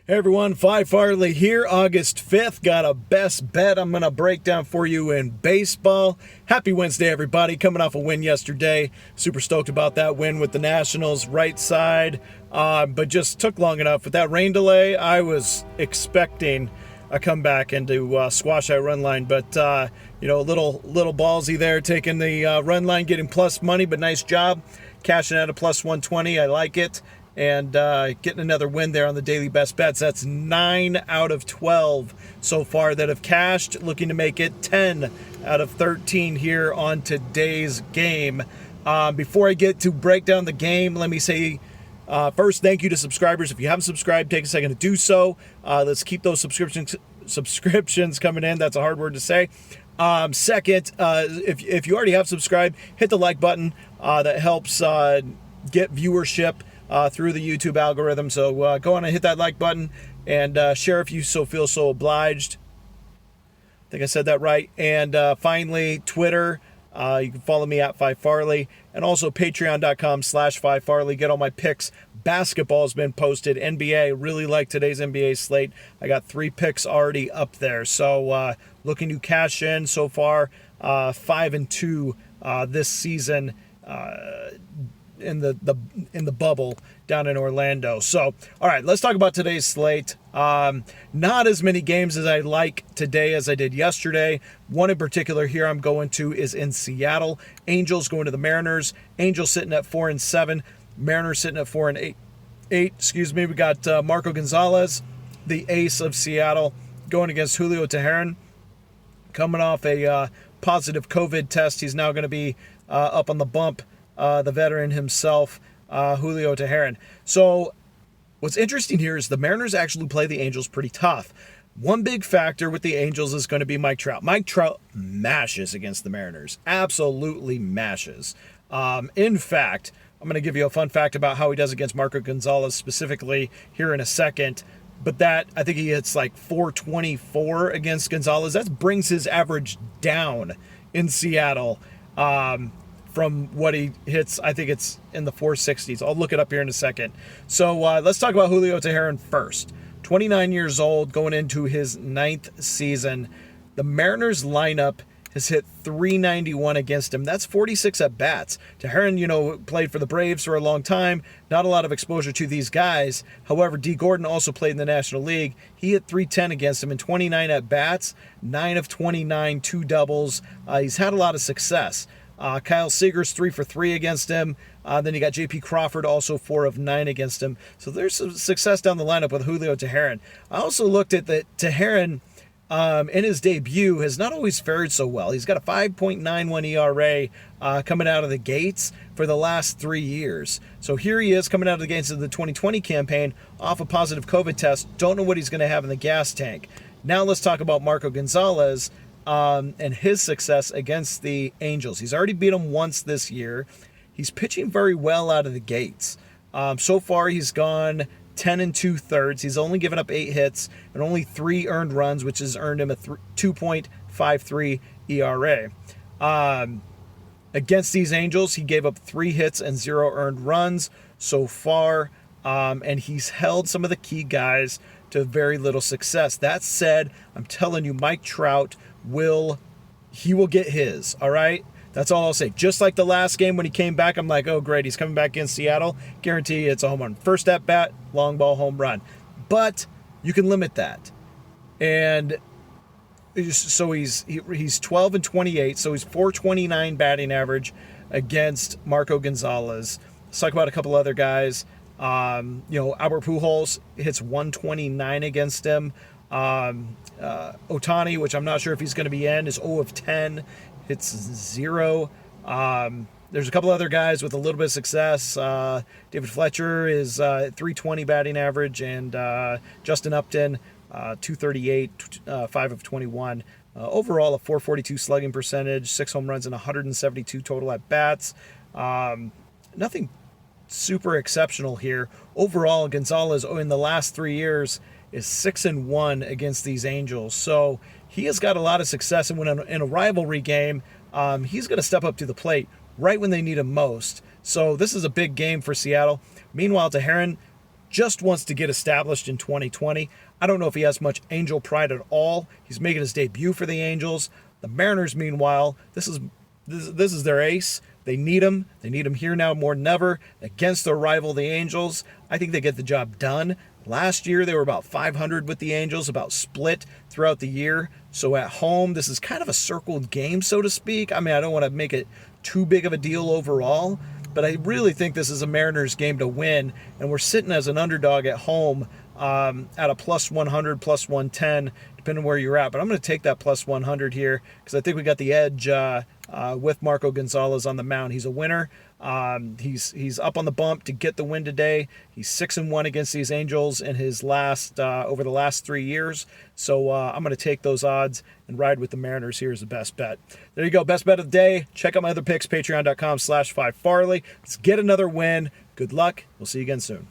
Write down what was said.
Hey everyone, Phi Farley here, August 5th. Got a best bet I'm going to break down for you in baseball. Happy Wednesday, everybody. Coming off a win yesterday. Super stoked about that win with the Nationals, right side. But just took long enough. With that rain delay, I was expecting a comeback and to squash that run line. But, a little ballsy there, taking the run line, getting plus money, but nice job. Cashing out a plus 120. I like it. And getting another win there on the daily best bets. That's 9 out of 12 so far that have cashed. Looking to make it 10 out of 13 here on today's game. Before I get to break down the game, let me say first, thank you to subscribers. If you haven't subscribed, take a second to do so. Let's keep those subscriptions coming in. That's a hard word to say. Second, if you already have subscribed, hit the like button. That helps get viewership through the YouTube algorithm. So go on and hit that like button and share if you feel so obliged. I think I said that right. And finally, Twitter. You can follow me at Phi Farley, and also patreon.com/Phi Farley. Get all my picks. Basketball's been posted. NBA, really like today's NBA slate. I got 3 picks already up there. So looking to cash in so far, 5-2 this season. In the bubble down in Orlando. So, all right, let's talk about today's slate. Not as many games as I like today as I did yesterday. One in particular here I'm going to is in Seattle. Angels going to the Mariners. Angels sitting at 4-7. Mariners sitting at 4-8. We got Marco Gonzalez, the ace of Seattle, going against Julio Teheran, coming off a positive COVID test. He's now going to be up on the bump. The veteran himself, Julio Teheran. So what's interesting here is the Mariners actually play the Angels pretty tough. One big factor with the Angels is going to be Mike Trout. Mike Trout mashes against the Mariners. Absolutely mashes. In fact, I'm going to give you a fun fact about how he does against Marco Gonzalez specifically here in a second. But I think he hits like 424 against Gonzalez. That brings his average down in Seattle. From what he hits, I think it's in the 460s. I'll look it up here in a second. So let's talk about Julio Teheran first. 29 years old, going into his 9th season. The Mariners lineup has hit 391 against him. That's 46 at-bats. Teheran, played for the Braves for a long time. Not a lot of exposure to these guys. However, D. Gordon also played in the National League. He hit 310 against him in 29 at-bats, 9 of 29, 2 doubles. He's had a lot of success. Kyle Seager's 3 for 3 against him. Then you got J.P. Crawford, also 4 of 9 against him. So there's some success down the lineup with Julio Teheran. I also looked at that Teheran in his debut has not always fared so well. He's got a 5.91 ERA coming out of the gates for the last 3 years. So here he is coming out of the gates of the 2020 campaign off a positive COVID test. Don't know what he's going to have in the gas tank. Now let's talk about Marco Gonzalez. And his success against the Angels. He's already beat them once this year. He's pitching very well out of the gates. So far, he's gone 10 2/3. He's only given up 8 hits and only 3 earned runs, which has earned him a 2.53 ERA. Against these Angels, he gave up 3 hits and 0 earned runs so far. And he's held some of the key guys to very little success. That said, I'm telling you, Mike Trout will get his, all right? That's all I'll say. Just like the last game when he came back, I'm like, oh, great, he's coming back against Seattle. Guarantee it's a home run. First at bat, long ball, home run. But you can limit that. And so he's 12 and 28, so he's 429 batting average against Marco Gonzalez. Let's talk about a couple other guys. Albert Pujols hits 129 against him. Ohtani, which I'm not sure if he's going to be in, is 0 of 10, hits 0. There's a couple other guys with a little bit of success. David Fletcher is 320 batting average, and Justin Upton, 238, 5 of 21. Overall, a 442 slugging percentage, 6 home runs, and 172 total at bats. Nothing super exceptional here. Overall, Gonzalez in the last 3 years is 6-1 against these Angels. So he has got a lot of success, and when in a rivalry game, he's going to step up to the plate right when they need him most. So this is a big game for Seattle. Meanwhile, Teheran just wants to get established in 2020. I don't know if he has much Angel pride at all. He's making his debut for the Angels. The Mariners, meanwhile, this is their ace. They need him. They need him here now more than ever against their rival, the Angels. I think they get the job done. Last year, they were about 500 with the Angels, about split throughout the year. So at home, this is kind of a circled game, so to speak. I mean, I don't want to make it too big of a deal overall, but I really think this is a Mariners game to win, and we're sitting as an underdog at home at a plus 100, plus 110, depending on where you're at. But I'm going to take that plus 100 here because I think we got the edge with Marco Gonzalez on the mound. He's a winner. He's up on the bump to get the win today. He's 6-1 against these Angels in his last over the last 3 years. So I'm going to take those odds and ride with the Mariners here as the best bet. There you go, best bet of the day. Check out my other picks, patreon.com/Phi Farley. Let's get another win. Good luck. We'll see you again soon.